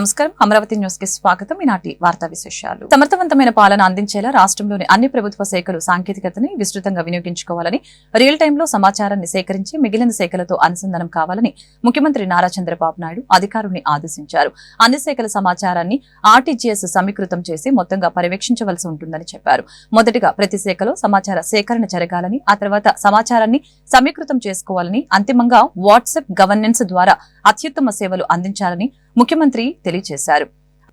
నమస్కారం అమరావతి న్యూస్ కి స్వాగతం. ఈనాటి వార్తా విశేషాలు. సమర్థవంతమైన పాలన అందించేలా రాష్ట్రంలోని అన్ని ప్రభుత్వ శాఖలు సాంకేతికతని విస్తృతంగా వినియోగించుకోవాలని, రియల్ టైంలో సమాచారాన్ని సేకరించి మిగిలిన శాఖలతో అనుసంధానం కావాలని ముఖ్యమంత్రి నారా చంద్రబాబు నాయుడు అధికారుల్ని ఆదేశించారు. అన్ని శాఖల సమాచారాన్ని ఆర్టీజీఎస్ సమీకృతం చేసి మొత్తంగా పర్యవేక్షించవలసి ఉంటుందని చెప్పారు. మొదటిగా ప్రతి శాఖలో సమాచార సేకరణ జరగాలని, ఆ తర్వాత సమాచారాన్ని సమీకృతం చేసుకోవాలని, అంతిమంగా వాట్సాప్ గవర్నెన్స్ ద్వారా అత్యుత్తమ సేవలు అందించాలని ముఖ్యమంత్రి తెలియజేశారు.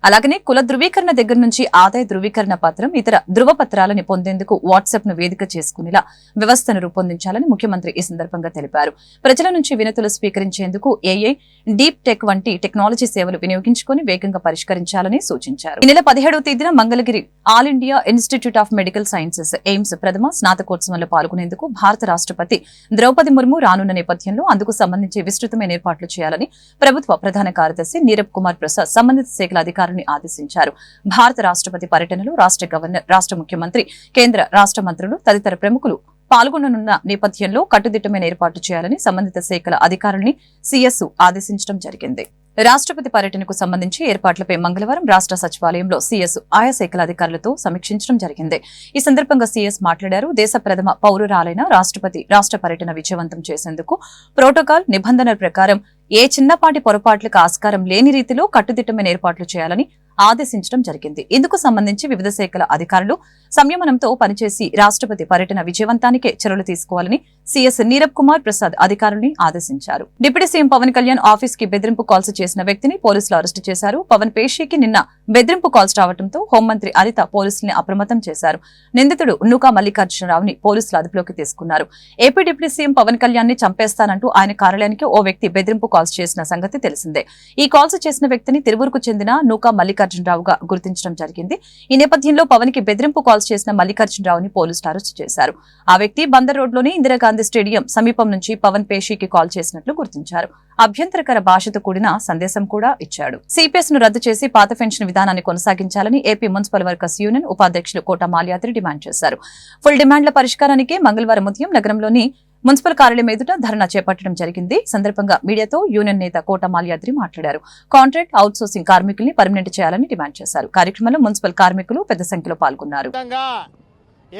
అలాగనే కుల ధృవీకరణ దగ్గర నుంచి ఆదాయ ధృవీకరణ పత్రం, ఇతర ధృవపత్రాలను పొందేందుకు వాట్సాప్ ను వేదిక చేసుకునేలా వ్యవస్థను రూపొందించాలని ముఖ్యమంత్రి ఈ సందర్భంగా తెలిపారు. ప్రజల నుంచి వినతులు స్వీకరించేందుకు ఏఐ, డీప్ టెక్ వంటి టెక్నాలజీ సేవలు వినియోగించుకుని వేగంగా పరిష్కరించాలని సూచించారు. ఈ నెల 17వ తేదీన Mangalagiri all India institute of medical sciences AIIMS ప్రథమ స్నాతకోత్సవంలో పాల్గొనేందుకు భారత రాష్ట్రపతి ద్రౌపది ముర్ము రానున్న నేపథ్యంలో అందుకు సంబంధించి విస్తృతమైన ఏర్పాట్లు చేయాలని ప్రభుత్వ ప్రధాన కార్యదర్శి నీరబ్ కుమార్ ప్రసాద్ సంబంధిత శాఖల అధికారులను ఆదేశించారు. భారత రాష్ట్రపతి పర్యటనలో రాష్ట్ర గవర్నర్, రాష్ట్ర ముఖ్యమంత్రి, కేంద్ర రాష్ట్ర మంత్రులు తదితర ప్రముఖులు పాల్గొననున్న నేపథ్యంలో కట్టుదిట్టమైన ఏర్పాట్లు చేయాలని సంబంధిత శాఖల అధికారుల్ని సీఎస్ ఆదేశించడం జరిగింది. రాష్ట్రపతి పర్యటనకు సంబంధించి ఏర్పాట్లపై మంగళవారం రాష్ట్ర సచివాలయంలో సీఎస్ ఆయా శాఖల అధికారులతో సమీక్షించడం జరిగింది. ఈ సందర్భంగా సీఎస్ మాట్లాడారు. దేశ ప్రథమ పౌరురాలైన రాష్ట్రపతి రాష్ట్ర పర్యటన విజయవంతం చేసేందుకు ప్రోటోకాల్ నిబంధనల ప్రకారం ఏ చిన్నపాటి పొరపాట్లకు ఆస్కారం లేని రీతిలో కట్టుదిట్టమైన ఏర్పాట్లు చేయాలని ఆదేశించడం జరిగింది. ఇందుకు సంబంధించి వివిధ శాఖల అధికారులు సంయమనంతో పనిచేసి రాష్ట్రపతి పర్యటన విజయవంతానికే చర్యలు తీసుకోవాలని సీఎస్ నీరబ్ కుమార్ ప్రసాద్ అధికారుల్ని ఆదేశించారు. Deputy CM Pawan Kalyan office కి బెదిరింపు కాల్స్ చేసిన వ్యక్తిని పోలీసులు అరెస్టు చేశారు. పవన్ పేషీకి నిన్న బెదిరింపు కాల్స్ రావడంతో హోంమంత్రి అనిత పోలీసుల్ని అప్రమత్తం చేశారు. నిందితుడు నూకా మల్లికార్జునరావుని పోలీసులు అదుపులోకి తీసుకున్నారు. AP deputy CM Pawan Kalyan ని చంపేస్తానంటూ ఆయన కార్యాలయానికి ఓ వ్యక్తి బెదిరింపు కాల్స్ చేసిన సంగతి తెలిసిందే. ఈ కాల్స్ చేసిన వ్యక్తిని తిరువురుకు చెందిన నూకా మల్లికార్జునరావుగా గుర్తించడం జరిగింది. ఈ నేపథ్యంలో పవన్ కి బెదిరింపు కాల్స్ చేసిన మల్లికార్జునరావుని పోలీసులు అరెస్టు చేశారు. ఆ వ్యక్తి బందర్ రోడ్లోని ఇందిరాగాంధీ స్టేడియం సమీపం నుంచి పవన్ పేషీకి కాల్ చేసినట్లు గుర్తించారు. అభ్యంతరకర భాషతో కూడిన సందేశం కూడా ఇచ్చాడు. సిపిఎస్ ను రద్దు చేసి పాత పెన్షన్ విధానాన్ని కొనసాగించాలని ఏపీ మున్సిపల్ వర్కర్స్ యూనియన్ ఉపాధ్యక్షులు కోట మాల్యాద్రి డిమాండ్ చేశారు. ఫుల్ డిమాండ్ల పరిష్కారానికి మంగళవారం ఉదయం నగరంలోని మున్సిపల్ కార్యాలయం ఎదుట ధర్నా చేపట్టడం జరిగింది. సందర్భంగా మీడియాతో యూనియన్ నేత కోట మాల్యాద్రి మాట్లాడారు. కాంట్రాక్ట్ అవుట్ సోర్సింగ్ కార్మికుల్ని పర్మనెంట్ చేయాలని డిమాండ్ చేశారు. కార్యక్రమంలో మున్సిపల్ కార్మికులు పెద్ద సంఖ్యలో పాల్గొన్నారు.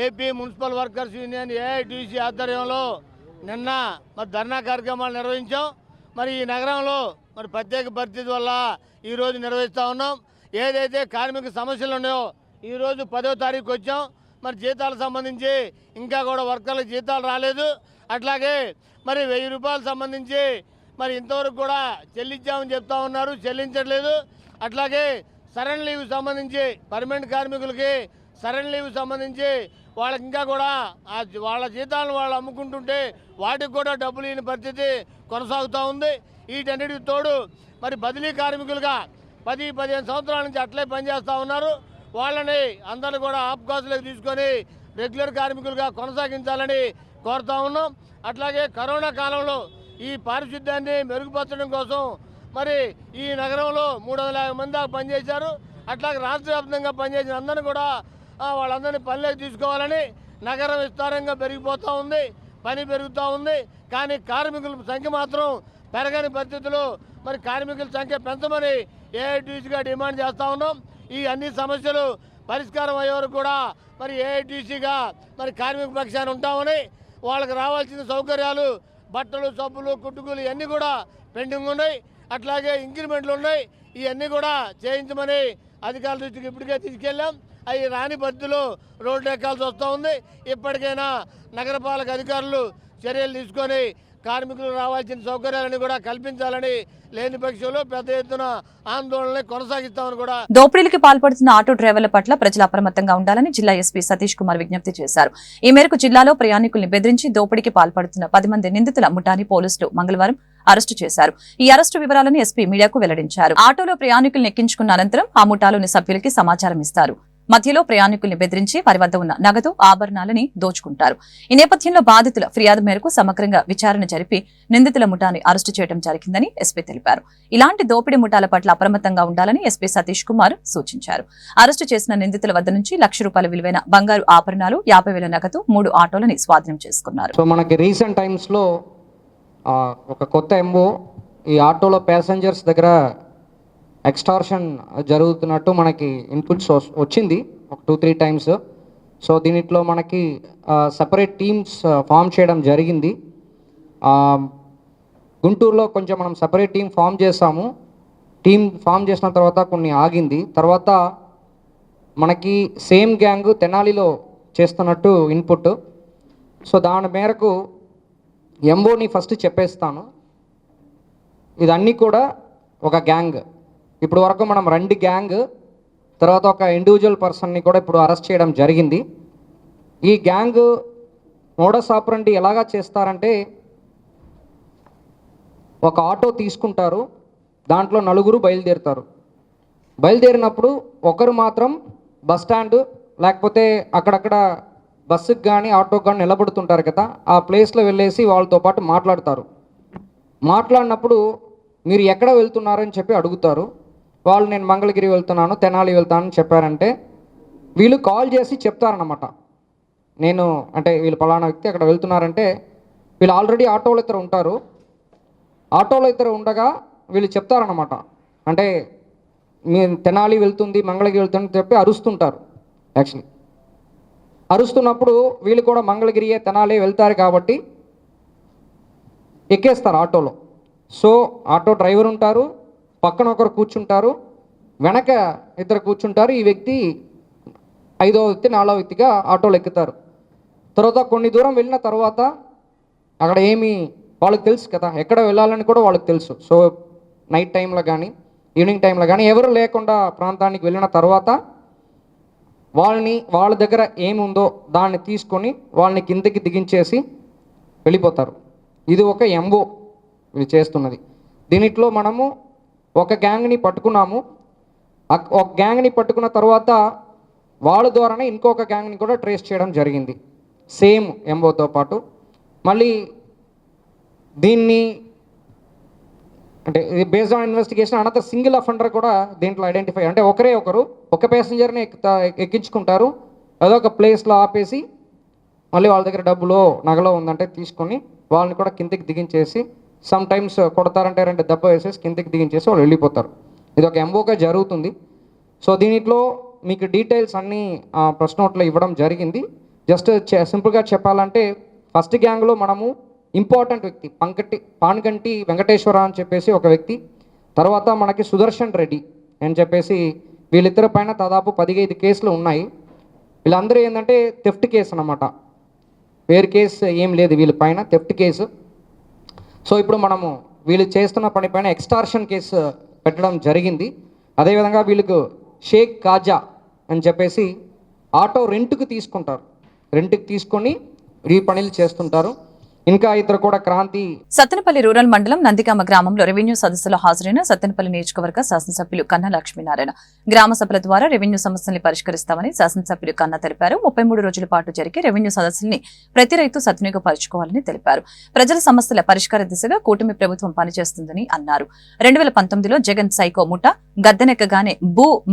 AP municipal workers union AITC ఆధ్వర్యంలో నిన్న ధర్నా కార్యక్రమాలు నిర్వహించాం. మరి ఈ నగరంలో ప్రత్యేక పరిస్థితి వల్ల ఈరోజు నిర్వహిస్తూ ఉన్నాం. ఏదైతే కార్మిక సమస్యలు ఉన్నాయో ఈరోజు 10వ తారీఖు వచ్చాం. మరి జీతాలకు సంబంధించి ఇంకా కూడా వర్కర్లకు జీతాలు రాలేదు. అట్లాగే మరి 1000 రూపాయలు సంబంధించి మరి ఇంతవరకు కూడా చెల్లించామని చెప్తా ఉన్నారు, చెల్లించట్లేదు. అట్లాగే సరెండర్ లీవ్ సంబంధించి పర్మనెంట్ కార్మికులకి సరెండర్ లీవ్ సంబంధించి వాళ్ళకి ఇంకా కూడా వాళ్ళ జీతాలను వాళ్ళు అమ్ముకుంటుంటే వాటికి కూడా డబ్బులు లేని పరిస్థితి కొనసాగుతూ ఉంది. వీటన్నిటికి తోడు మరి బదిలీ కార్మికులుగా 10-15 సంవత్సరాల నుంచి అట్లే పనిచేస్తూ ఉన్నారు. వాళ్ళని అందరూ కూడా ఆప్కాసులకు తీసుకొని రెగ్యులర్ కార్మికులుగా కొనసాగించాలని కోరుతా ఉన్నాం. అట్లాగే కరోనా కాలంలో ఈ పారిశుద్ధ్యాన్ని మెరుగుపరచడం కోసం మరి ఈ నగరంలో 350 మంది దాకా పనిచేశారు. అట్లాగే రాష్ట్ర వ్యాప్తంగా పనిచేసిన అందరినీ కూడా వాళ్ళందరినీ పనిలోకి తీసుకోవాలని నగరం విస్తారంగా పెరిగిపోతూ ఉంది, పని పెరుగుతూ ఉంది. కానీ కార్మికుల సంఖ్య మాత్రం పెరగని పరిస్థితుల్లో మరి కార్మికుల సంఖ్య పెంచమని ఏఐటీసీగా డిమాండ్ చేస్తూ ఉన్నాం. ఈ అన్ని సమస్యలు పరిష్కారం అయ్యే వరకు కూడా మరి ఏఐటీసీగా మరి కార్మిక పక్షాన్ని ఉంటామని, వాళ్ళకి రావాల్సిన సౌకర్యాలు బట్టలు, సబ్బులు, కుట్టుకులు ఇవన్నీ కూడా పెండింగ్ ఉన్నాయి. అట్లాగే ఇంక్రిమెంట్లు ఉన్నాయి. ఇవన్నీ కూడా చేయించమని అధికారుల దృష్టికి ఇప్పటికే తీసుకెళ్ళాం. అవి రాని పరిస్థితుల్లో రోడ్డు ఎక్కాల్సి వస్తూ ఉంది. ఇప్పటికైనా నగరపాలక అధికారులు చర్యలు తీసుకొని కార్మికులు రావాల్సిన సౌకర్యాలను కూడా కల్పించాలని, లేని పక్షంలో పెద్ద ఎత్తున ఆందోళన కొనసాగిస్తామని కూడా. దోపిడీలకి పాల్పడుతున్న ఆటో డ్రైవర్ల పట్ల ప్రజలు అప్రమత్తంగా ఉండాలని జిల్లా ఎస్పీ సతీష్ కుమార్ విజ్ఞప్తి చేశారు. ఈ మేరకు జిల్లాలో ప్రయాణికుల్ని బెదిరించి దోపిడీకి పాల్పడుతున్న 10 మంది నిందితుల ముఠాని పోలీసులు మంగళవారం అరెస్టు చేశారు. ఈ అరెస్టు వివరాలను ఎస్పీ మీడియాకు వెల్లడించారు. ఆటోలో ప్రయాణికుల్ని ఎక్కించుకున్న అనంతరం ఆ ముఠాలోని సభ్యులకి సమాచారం ఇస్తారు. మధ్యలో ప్రయాణికుల్ని బెదిరించి వారి వద్ద ఉన్న నగదు, ఆభరణాలని దోచుకుంటారు. ఈ నేపథ్యంలో బాధితుల ఫిర్యాదు మేరకు సమగ్రంగా విచారణ జరిపి నిందితుల ముఠాని అరెస్టు చేయడం జరిగిందని ఎస్పీ తెలిపారు. ఇలాంటి దోపిడీ ముఠాల పట్ల అప్రమత్తంగా ఉండాలని ఎస్పీ సతీష్ కుమార్ సూచించారు. అరెస్టు చేసిన నిందితుల వద్ద నుంచి ₹1,00,000 విలువైన బంగారు ఆభరణాలు, 50,000 నగదు, 3 ఆటోలని స్వాధీనం చేసుకున్నారు. సో మనకి రీసెంట్ టైమ్స్ లో ఒక కొత్త ఎంఓ ఈ ఆటోలో ప్యాసింజర్స్ దగ్గర ఎక్స్టార్షన్ జరుగుతున్నట్టు మనకి ఇన్పుట్స్ వచ్చింది ఒక 2-3 టైమ్స్. సో దీనిట్లో మనకి సపరేట్ టీమ్స్ ఫామ్ చేయడం జరిగింది. గుంటూరులో కొంచెం మనం సపరేట్ టీం ఫామ్ చేసాము. టీం ఫామ్ చేసిన తర్వాత కొన్ని ఆగింది. తర్వాత మనకి సేమ్ గ్యాంగ్ తెనాలిలో చేస్తున్నట్టు ఇన్పుట్. సో దాని మేరకు ఎంఓని ఫస్ట్ చెప్పేస్తాను. ఇదన్నీ కూడా ఒక గ్యాంగ్. ఇప్పుడు వరకు మనం 2 గ్యాంగ్, తర్వాత ఒక ఇండివిజువల్ పర్సన్ని కూడా ఇప్పుడు అరెస్ట్ చేయడం జరిగింది. ఈ గ్యాంగ్ మోడస్ ఆపరండి ఎలాగా చేస్తారంటే, ఒక ఆటో తీసుకుంటారు, దాంట్లో 4 బయలుదేరుతారు. బయలుదేరినప్పుడు ఒకరు మాత్రం బస్ స్టాండ్ లేకపోతే అక్కడక్కడ బస్సుకి కానీ ఆటోకి కానీ నిలబడుతుంటారు కదా, ఆ ప్లేస్లో వెళ్ళేసి వాళ్ళతో పాటు మాట్లాడతారు. మాట్లాడినప్పుడు మీరు ఎక్కడ వెళ్తున్నారని చెప్పి అడుగుతారు. వాళ్ళు నేను మంగళగిరి వెళ్తున్నాను, తెనాలి వెళ్తానని చెప్పారంటే వీళ్ళు కాల్ చేసి చెప్తారనమాట. నేను అంటే వీళ్ళు పలానా వ్యక్తి అక్కడ వెళ్తున్నారంటే, వీళ్ళు ఆల్రెడీ ఆటోలో ఇద్దరు ఉంటారు. ఆటోలో ఇద్దరు ఉండగా వీళ్ళు చెప్తారనమాట, అంటే మీరు తెనాలి వెళ్తుంది, మంగళగిరి వెళ్తుంది చెప్పి అరుస్తుంటారు. యాక్చువల్లీ అరుస్తున్నప్పుడు వీళ్ళు కూడా మంగళగిరియే తెనాలి వెళ్తారు కాబట్టి ఎక్కేస్తారు ఆటోలో. సో ఆటో డ్రైవర్ ఉంటారు, పక్కన ఒకరు కూర్చుంటారు, వెనక ఇద్దరు కూర్చుంటారు. ఈ వ్యక్తి 5వ వ్యక్తి 4వ వ్యక్తిగా ఆటోలో ఎక్కుతారు. తర్వాత కొన్ని దూరం వెళ్ళిన తర్వాత అక్కడ ఏమి వాళ్ళకి తెలుసు కదా, ఎక్కడ వెళ్ళాలని కూడా వాళ్ళకి తెలుసు. సో నైట్ టైంలో కానీ ఈవినింగ్ టైంలో కానీ ఎవరు లేకుండా ప్రాంతానికి వెళ్ళిన తర్వాత వాళ్ళ దగ్గర ఏముందో దాన్ని తీసుకొని వాళ్ళని కిందకి దిగించేసి వెళ్ళిపోతారు. ఇది ఒక ఎంఓ ఇది చేస్తున్నది. దీనిట్లో మనము ఒక గ్యాంగ్ని పట్టుకున్నాము. ఒక గ్యాంగ్ని పట్టుకున్న తర్వాత వాళ్ళ ద్వారానే ఇంకొక గ్యాంగ్ని కూడా ట్రేస్ చేయడం జరిగింది, సేమ్ ఎంఓతో పాటు. మళ్ళీ దీన్ని అంటే ఇది based on investigation another single offender కూడా దీంట్లో ఐడెంటిఫై, అంటే ఒకరు ఒక ప్యాసింజర్ని ఎక్కించుకుంటారు, ఏదో ఒక ప్లేస్లో ఆపేసి మళ్ళీ వాళ్ళ దగ్గర డబ్బులో నగలో ఉందంటే తీసుకొని వాళ్ళని కూడా కిందికి దిగించేసి సమ్ టైమ్స్ కొడతారంటే 2 దెబ్బ వేసేసి కిందికి దిగించేసి వాళ్ళు వెళ్ళిపోతారు. ఇది ఒక ఎంఓగా జరుగుతుంది. సో దీనిట్లో మీకు డీటెయిల్స్ అన్నీ ప్రెస్ నోట్లో ఇవ్వడం జరిగింది. జస్ట్ సింపుల్గా చెప్పాలంటే ఫస్ట్ గ్యాంగ్లో మనము ఇంపార్టెంట్ వ్యక్తి పాన్గంటి వెంకటేశ్వర అని చెప్పేసి ఒక వ్యక్తి, తర్వాత మనకి సుదర్శన్ రెడ్డి అని చెప్పేసి వీళ్ళిద్దరి పైన దాదాపు 15 కేసులు ఉన్నాయి. వీళ్ళందరూ ఏంటంటే థెఫ్ట్ కేసు అన్నమాట, వేరు కేసు ఏం లేదు వీళ్ళ పైన, థెఫ్ట్ కేసు. సో ఇప్పుడు మనము వీళ్ళు చేస్తున్న పని పైన ఎక్స్టార్షన్ కేసు పెట్టడం జరిగింది. అదేవిధంగా వీళ్ళకు షేక్ కాజా అని చెప్పేసి ఆటో రెంట్కి తీసుకుంటారు, రెంట్కి తీసుకొని ఈ పనులు చేస్తుంటారు. ఇంకా ఇద్దరు కూడా క్రాంతి. సత్తెనపల్లి రూరల్ మండలం నందిగామ గ్రామంలో రెవెన్యూ సదస్సులో హాజరైన సత్తెనపల్లి నియోజకవర్గ శాసనసభ్యులు కన్నా లక్ష్మీనారాయణ గ్రామ సభల ద్వారా రెవెన్యూ సమస్యల్ని పరిష్కరిస్తామని శాసనసభ్యులు కన్నా తెలిపారు. 33 రోజుల పాటు జరిగే రెవెన్యూ సదస్సుల్ని ప్రతి రైతు సద్వినియోగపరచుకోవాలని తెలిపారు. ప్రజల సమస్యల పరిష్కార దిశగా కూటమి ప్రభుత్వం పనిచేస్తుందని అన్నారు. 2019లో జగన్ సైకో ముఠా గద్దెనెక్కగానే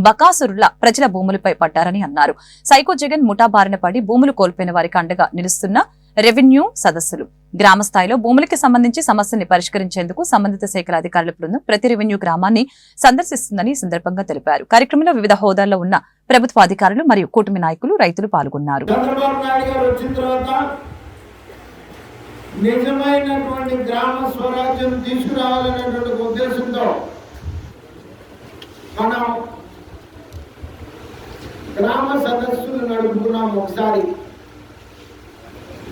బకాసురుల ప్రజల భూములపై పడ్డారని అన్నారు. సైకో జగన్ ముఠా బారిన పడి భూములు కోల్పోయిన వారికి అండగా నిలుస్తున్న రెవెన్యూ సదస్సులు గ్రామ స్థాయిలో భూములకి సంబంధించి సమస్యల్ని పరిష్కరించేందుకు సంబంధిత శాఖల అధికారుల బృందం ప్రతి రెవెన్యూ గ్రామాన్ని సందర్శిస్తుందని ఈ సందర్భంగా తెలిపారు. కార్యక్రమంలో వివిధ హోదాల్లో ఉన్న ప్రభుత్వ అధికారులు మరియు కూటమి నాయకులు, రైతులు పాల్గొన్నారు. నిజమైనటువంటి గ్రామ స్వరాజ్యం తీసుకురావాలనేటువంటి ఉద్దేశంతో మనం గ్రామ సదస్సులు నడుపుకున్నాం. ఒకసారి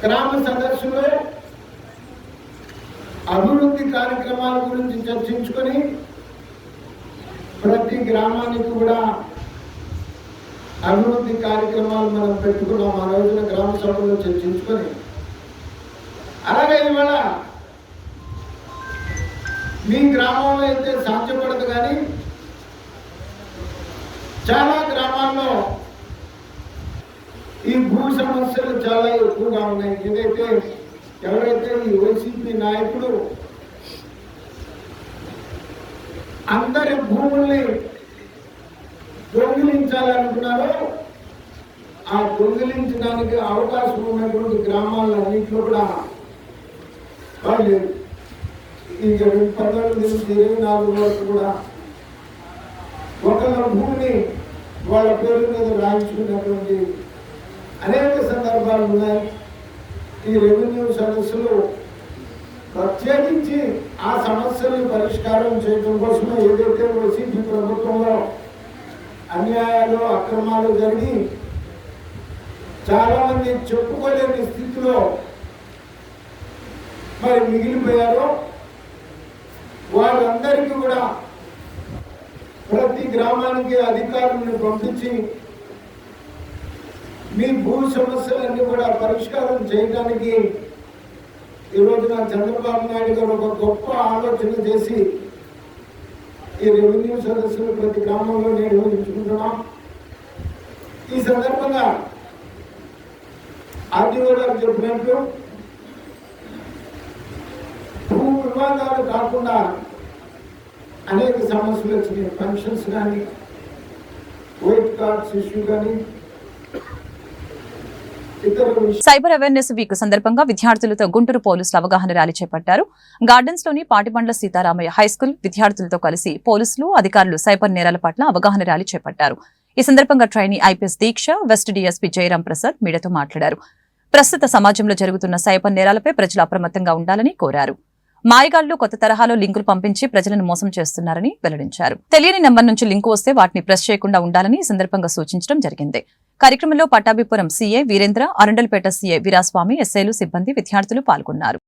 గ్రామ సదస్సులో అభివృద్ధి కార్యక్రమాల గురించి చర్చించుకొని ప్రతి గ్రామానికి కూడా అభివృద్ధి కార్యక్రమాలు మనం పెట్టుకున్నాం. ఆ రోజున గ్రామ సభలో చర్చించుకొని, అలాగే ఇవాళ మీ గ్రామంలో అయితే సాధ్యపడదు, కానీ చాలా గ్రామాల్లో ఈ భూ సమస్యలు చాలా ఎక్కువగా ఉన్నాయి. ఏదైతే ఎవరైతే ఈ వైసీపీ నాయకులు అందరి భూముల్ని దొంగిలించాలనుకున్నారో, ఆ దొంగిలించడానికి అవకాశం ఉన్నటువంటి గ్రామాలన్నింటిలో కూడా వాళ్ళు ఈ 19 నుంచి 24 వరకు కూడా ఒకళ్ళ భూమిని వాళ్ళ పేరు మీద రాయించుకున్నటువంటి అనేక సందర్భాలు ఉన్నాయి. ఈ రెవెన్యూ సదస్సులు ప్రత్యేకించి ఆ సమస్యలను పరిష్కారం చేయడం కోసమే ఏదైతే వైసీపీ ప్రభుత్వంలో అన్యాయాలు అక్రమాలు జరిగి చాలామంది చెప్పుకోలేని స్థితిలో మరి మిగిలిపోయారో వారందరికీ కూడా ప్రతి గ్రామానికి అధికారులను పంపించి మీ భూ సమస్యలన్నీ కూడా పరిష్కారం చేయడానికి ఈరోజున చంద్రబాబు నాయుడు గారు ఒక గొప్ప ఆలోచన చేసి ఈ రెవెన్యూ సదస్సులు ప్రతి గ్రామంలో నిర్వహించుకుంటున్నాం. ఈ సందర్భంగా ఆర్డీఓ గారు చెప్పినట్టు భూ వివాదాలు కాకుండా అనేక సమస్యలు వచ్చినాయి. పెన్షన్స్ కానీ, వైట్ కార్డ్స్ ఇష్యూ కానీ, సైబర్ అవేర్నెస్ వీక్ సందర్భంగా విద్యార్థులతో గుంటూరు పోలీసులు అవగాహన ర్యాలీ చేపట్టారు. గార్డెన్స్ లోని పాటిబండ్ల సీతారామయ్య హైస్కూల్ విద్యార్థులతో కలిసి పోలీసులు అధికారులు సైబర్ నేరాల పట్ల అవగాహన ర్యాలీ చేపట్టారు. ఈ సందర్భంగా ట్రైనీ ఐపీఎస్ దీక్ష, వెస్ట్ డీఎస్పీ జయరాం ప్రసాద్ మీడియాతో మాట్లాడారు. ప్రస్తుత సమాజంలో జరుగుతున్న సైబర్ నేరాలపై ప్రజలు అప్రమత్తంగా ఉండాలని కోరారు. మాయగాళ్లు కొత్త తరహాలో లింకులు పంపించి ప్రజలను మోసం చేస్తున్నారని వెల్లడించారు. తెలియని నెంబర్ నుంచి లింకు వస్తే వాటిని ప్రెస్ చేయకుండా ఉండాలని ఈ సందర్భంగా సూచించడం జరిగింది. కార్యక్రమంలో పట్టాభిపురం సీఏ వీరేంద్ర, అరండల్పేట సీఏ వీరాస్వామి, ఎస్ఐలు, సిబ్బంది, విద్యార్థులు పాల్గొన్నారు.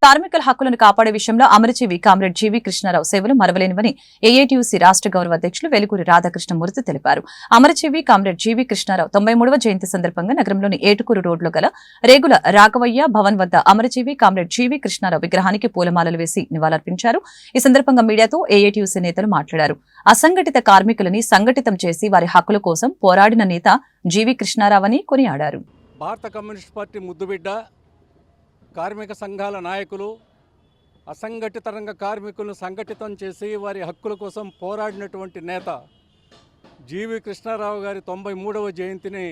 కార్మికుల హక్కులను కాపాడే విషయంలో అమరజీవి కామ్రేడ్ జీవీ కృష్ణారావు సేవలు మరవలేనివని ఏఐటీయూసీ రాష్ట్ర గౌరవ అధ్యక్షులు వెలుగురి రాధాకృష్ణమూర్తి తెలిపారు. అమరజీవి కామ్రేడ్ జీవీ కృష్ణారావు 93వ జయంతి సందర్భంగా నగరంలోని ఏటుకూరు రోడ్లో గల రేగుల రాఘవయ్య భవన్ వద్ద అమరజీవి కామ్రేడ్ జీవీ కృష్ణారావు విగ్రహానికి పూలమాలలు వేసి నివాళులర్పించారు. ఈ సందర్భంగా మీడియాతో ఏఐటీయూసీ నేతలు మాట్లాడారు. అసంఘటిత కార్మికులని సంఘటితం చేసి వారి హక్కుల కోసం పోరాడిన నేత జీవీ కృష్ణారావు అని కొనియాడారు. భారత కమ్యూనిస్ట్ పార్టీ ముద్దుబిడ్డ, కార్మిక సంఘాల నాయకులు, అసంఘటిత రంగ కార్మికులను సంఘటితం చేసి వారి హక్కుల కోసం పోరాడినటువంటి నేత జీవీ కృష్ణారావు గారి 93వ జయంతిని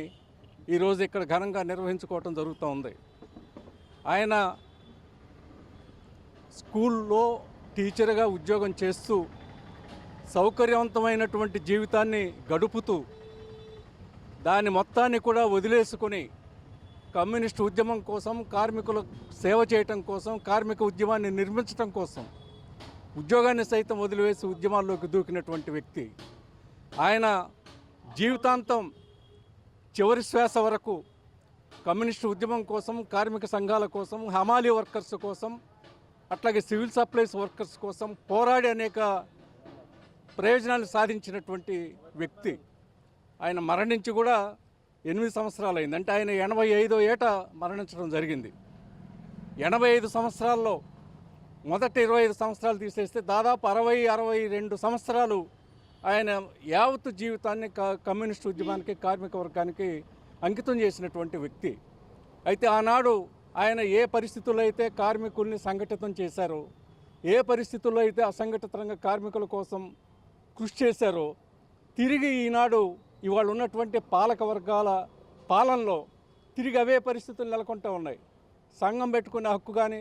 ఈరోజు ఇక్కడ ఘనంగా నిర్వహించుకోవటం జరుగుతూ ఉంది. ఆయన స్కూల్లో టీచర్గా ఉద్యోగం చేస్తూ సౌకర్యవంతమైనటువంటి జీవితాన్ని గడుపుతూ దాని మొత్తాన్ని కూడా వదిలేసుకొని కమ్యూనిస్ట్ ఉద్యమం కోసం, కార్మికుల సేవ చేయటం కోసం, కార్మిక ఉద్యమాన్ని నిర్మించడం కోసం ఉద్యోగాన్ని సైతం వదిలివేసి ఉద్యమాల్లోకి దూకినటువంటి వ్యక్తి. ఆయన జీవితాంతం చివరి శ్వాస వరకు కమ్యూనిస్ట్ ఉద్యమం కోసం, కార్మిక సంఘాల కోసం, హమాలీ వర్కర్స్ కోసం, అట్లాగే సివిల్ సప్లైస్ వర్కర్స్ కోసం పోరాడి అనేక ప్రయోజనాలు సాధించినటువంటి వ్యక్తి. ఆయన మరణించి కూడా 8 సంవత్సరాలు అయింది. అంటే ఆయన 85వ ఏట మరణించడం జరిగింది. 85 సంవత్సరాల్లో మొదటి 25 సంవత్సరాలు తీసేస్తే దాదాపు 60-62 సంవత్సరాలు ఆయన యావత్తు జీవితాన్ని కమ్యూనిస్ట్ ఉద్యమానికి, కార్మిక వర్గానికి అంకితం చేసినటువంటి వ్యక్తి. అయితే ఆనాడు ఆయన ఏ పరిస్థితుల్లో అయితే కార్మికుల్ని సంఘటితం చేశారో, ఏ పరిస్థితుల్లో అయితే అసంఘటిత రంగ కార్మికుల కోసం కృషి చేశారో, తిరిగి ఈనాడు ఇవాళ ఉన్నటువంటి పాలక వర్గాల పాలనలో తిరిగి అవే పరిస్థితులు నెలకొంటూ ఉన్నాయి. సంఘం పెట్టుకునే హక్కు కానీ,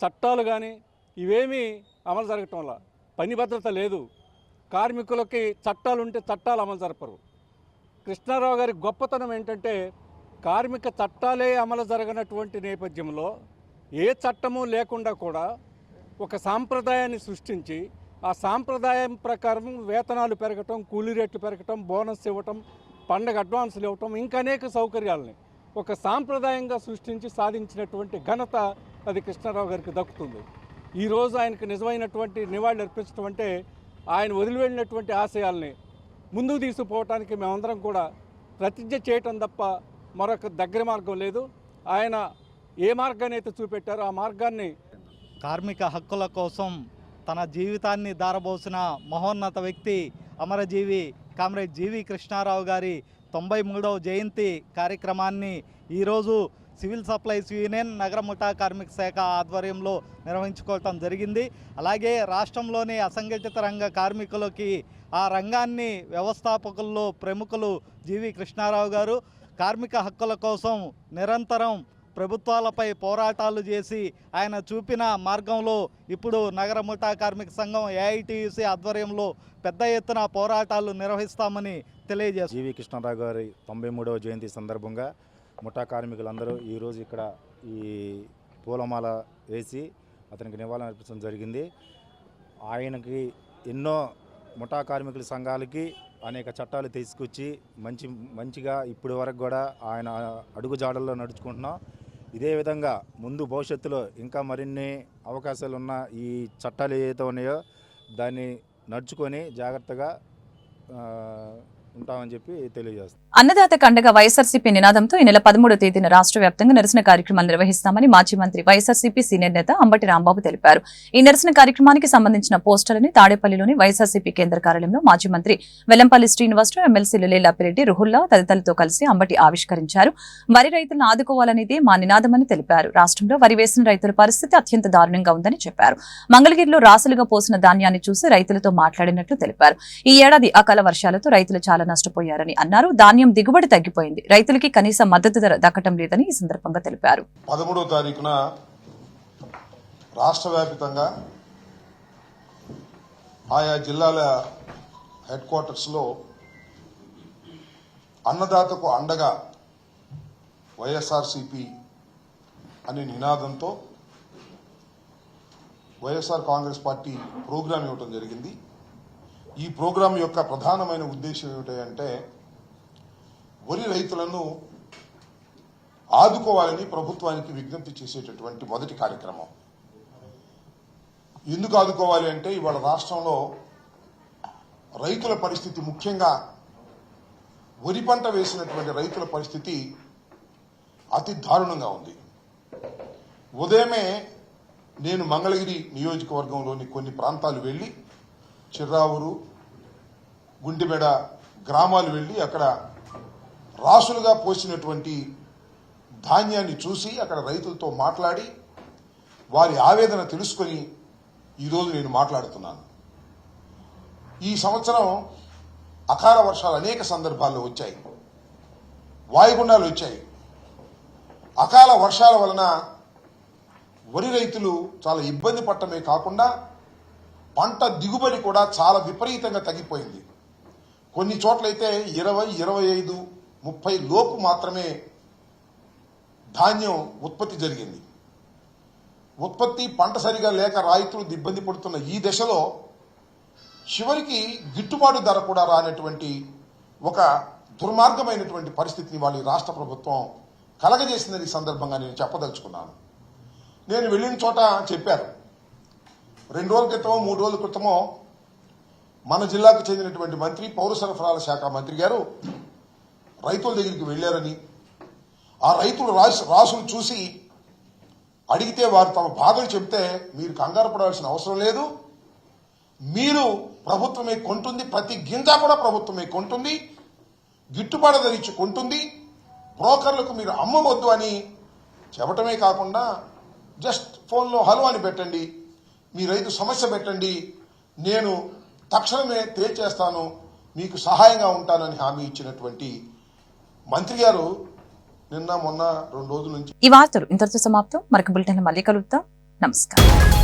చట్టాలు కానీ ఇవేమీ అమలు జరగటం వల్ల పని భద్రత లేదు. కార్మికులకి చట్టాలు ఉంటే చట్టాలు అమలు జరపరు. కృష్ణారావు గారి గొప్పతనం ఏంటంటే కార్మిక చట్టాలే అమలు జరగనటువంటి నేపథ్యంలో ఏ చట్టము లేకుండా కూడా ఒక సాంప్రదాయాన్ని సృష్టించి ఆ సాంప్రదాయం ప్రకారం వేతనాలు పెరగటం, కూలీ రేట్లు పెరగటం, బోనస్ ఇవ్వటం, పండగ అడ్వాన్సులు ఇవ్వటం, ఇంకా అనేక సౌకర్యాలని ఒక సాంప్రదాయంగా సృష్టించి సాధించినటువంటి ఘనత అది కృష్ణారావు గారికి దక్కుతుంది. ఈరోజు ఆయనకు నిజమైనటువంటి నివాళులు అర్పించడం అంటే ఆయన వదిలివెళ్ళినటువంటి ఆశయాల్ని ముందుకు తీసుకుపోవటానికి మేమందరం కూడా ప్రతిజ్ఞ చేయటం తప్ప మరొక దగ్గర మార్గం లేదు. ఆయన ఏ మార్గాన్ని అయితే చూపెట్టారో ఆ మార్గాన్ని కార్మిక హక్కుల కోసం తన జీవితాన్ని దారబోసిన మహోన్నత వ్యక్తి అమరజీవి కామ్రేడ్ జీవీ కృష్ణారావు గారి 93వ జయంతి కార్యక్రమాన్ని ఈరోజు సివిల్ సప్లైస్ యూనియన్ నగర ముఠా కార్మిక శాఖ ఆధ్వర్యంలో నిర్వహించుకోవటం జరిగింది. అలాగే రాష్ట్రంలోని అసంఘటిత రంగ కార్మికులకి ఆ రంగాన్ని వ్యవస్థాపకుల్లో ప్రముఖులు జీవి కృష్ణారావు గారు కార్మిక హక్కుల కోసం నిరంతరం ప్రభుత్వాలపై పోరాటాలు చేసి ఆయన చూపిన మార్గంలో ఇప్పుడు నగర ముఠా కార్మిక సంఘం ఏఐటీయూసీ ఆధ్వర్యంలో పెద్ద ఎత్తున పోరాటాలు నిర్వహిస్తామని తెలియజేస్తారు. జీవి కృష్ణారావు గారి 93వ జయంతి సందర్భంగా ముఠా కార్మికులందరూ ఈరోజు ఇక్కడ ఈ పూలమాల వేసి అతనికి నివాళులు అర్పించడం జరిగింది. ఆయనకి ఎన్నో ముఠా కార్మికుల సంఘాలకి అనేక చట్టాలు తీసుకొచ్చి మంచిగా ఇప్పటి వరకు కూడా ఆయన అడుగుజాడల్లో నడుచుకుంటున్నాం. ఇదే విధంగా ముందు భవిష్యత్తులో ఇంకా మరిన్ని అవకాశాలు ఉన్న ఈ చట్టాలు ఏవైతే ఉన్నాయో దాన్ని నడుచుకొని జాగ్రత్తగా ఉంటామని చెప్పి తెలియజేస్తాం. అన్నదాత కండగా వైఎస్ఆర్సీపీ నినాదంతో ఈ నెల 13వ తేదీన రాష్ట్ర వ్యాప్తంగా నిరసన కార్యక్రమాలు నిర్వహిస్తామని మాజీ మంత్రి వైఎస్ఆర్సీపీ సీనియర్ నేత అంబటి రాంబాబు తెలిపారు. ఈ నిరసన కార్యక్రమానికి సంబంధించిన పోస్టర్లని తాడేపల్లిలోని వైఎస్ఆర్సీపీ కేంద్ర కార్యాలయంలో మాజీ మంత్రి వెల్లంపల్లి శ్రీనివాసరావు, ఎమ్మెల్సీలు లేలాపిరెడ్డి, రుహుల్లా తదితరులతో కలిసి అంబటి ఆవిష్కరించారు. వరి రైతులను ఆదుకోవాలనేదే మా నినాదమని తెలిపారు. రాష్ట్రంలో వరి వేసిన రైతుల పరిస్థితి అత్యంత దారుణంగా ఉందని చెప్పారు. మంగళగిరిలో రాసులుగా పోసిన ధాన్యాన్ని చూసి రైతులతో మాట్లాడినట్లు తెలిపారు. ఈ ఏడాది అకాల వర్షాలతో రైతులు చాలా నష్టపోయారని అన్నారు. ధాన్యం దిగుబడి తగ్గిపోయింది. రైతులకి కనీస మద్దతు ధర దక్కటం లేదని ఈ సందర్భంగా తెలిపారు. 13వ తారీఖున రాష్ట్ర వ్యాప్తంగా ఆయా జిల్లాల హెడ్ క్వార్టర్స్లో అన్నదాతకు అండగా వైఎస్ఆర్సీపీ అనే నినాదంతో వైఎస్ఆర్ కాంగ్రెస్ పార్టీ ప్రోగ్రాం ఇవ్వడం జరిగింది. ఈ ప్రోగ్రాం యొక్క ప్రధానమైన ఉద్దేశం ఏమిటంటే వరి రైతులను ఆదుకోవాలని ప్రభుత్వానికి విజ్ఞప్తి చేసేటటువంటి మొదటి కార్యక్రమం. ఎందుకు ఆదుకోవాలి అంటే ఇవాళ రాష్ట్రంలో రైతుల పరిస్థితి, ముఖ్యంగా వరి పంట వేసినటువంటి రైతుల పరిస్థితి అతి దారుణంగా ఉంది. ఉదయమే నేను మంగళగిరి నియోజకవర్గంలోని కొన్ని ప్రాంతాలు వెళ్లి చిర్రావూరు, గుండెమెడ గ్రామాలు వెళ్లి అక్కడ రాసులుగా పోసినటువంటి ధాన్యాన్ని చూసి అక్కడ రైతులతో మాట్లాడి వారి ఆవేదన తెలుసుకొని ఈరోజు నేను మాట్లాడుతున్నాను. ఈ సంవత్సరం అకాల వర్షాలు అనేక సందర్భాల్లో వచ్చాయి, వాయుగుండాలు వచ్చాయి. అకాల వర్షాల వలన వరి రైతులు చాలా ఇబ్బంది పడటమే కాకుండా పంట దిగుబడి కూడా చాలా విపరీతంగా తగ్గిపోయింది. కొన్ని చోట్లయితే 20, 25, 30 లోపు మాత్రమే ధాన్యం ఉత్పత్తి జరిగింది. ఉత్పత్తి పంట సరిగా లేక రైతులు ఇబ్బంది పడుతున్న ఈ దశలో చివరికి గిట్టుబాటు ధర కూడా రానటువంటి ఒక దుర్మార్గమైనటువంటి పరిస్థితిని వాళ్ళ రాష్ట్ర ప్రభుత్వం కలగజేసిందని ఈ సందర్భంగా నేను చెప్పదలుచుకున్నాను. నేను వెళ్ళిన చోట చెప్పారు, 2 రోజుల క్రితమో 3 రోజుల క్రితమో మన జిల్లాకు చెందినటువంటి మంత్రి, పౌర సరఫరాల శాఖ మంత్రి గారు రైతుల దగ్గరికి వెళ్లారని, ఆ రైతులు రాసులు చూసి అడిగితే వారు తమ బాధలు చెబితే మీరు కంగారు పడాల్సిన అవసరం లేదు, మీరు ప్రభుత్వమే కొంటుంది, ప్రతి గింజ కూడా ప్రభుత్వమే కొంటుంది, గిట్టుబాటు ధర ఇచ్చి కొంటుంది, బ్రోకర్లకు మీరు అమ్మవద్దు అని చెప్పటమే కాకుండా జస్ట్ ఫోన్లో హలో అని పెట్టండి, మీ రైతు సమస్య పెట్టండి, నేను తక్షణమే తేల్చేస్తాను, మీకు సహాయంగా ఉంటానని హామీ ఇచ్చినటువంటి మంత్రి గారు నిన్న మొన్న 2 రోజుల నుంచి. ఈ వార్తలు ఇంతటితో సమాప్తం. మరొక బులెటిన్ మళ్ళీ కలుద్దాం. నమస్కారం.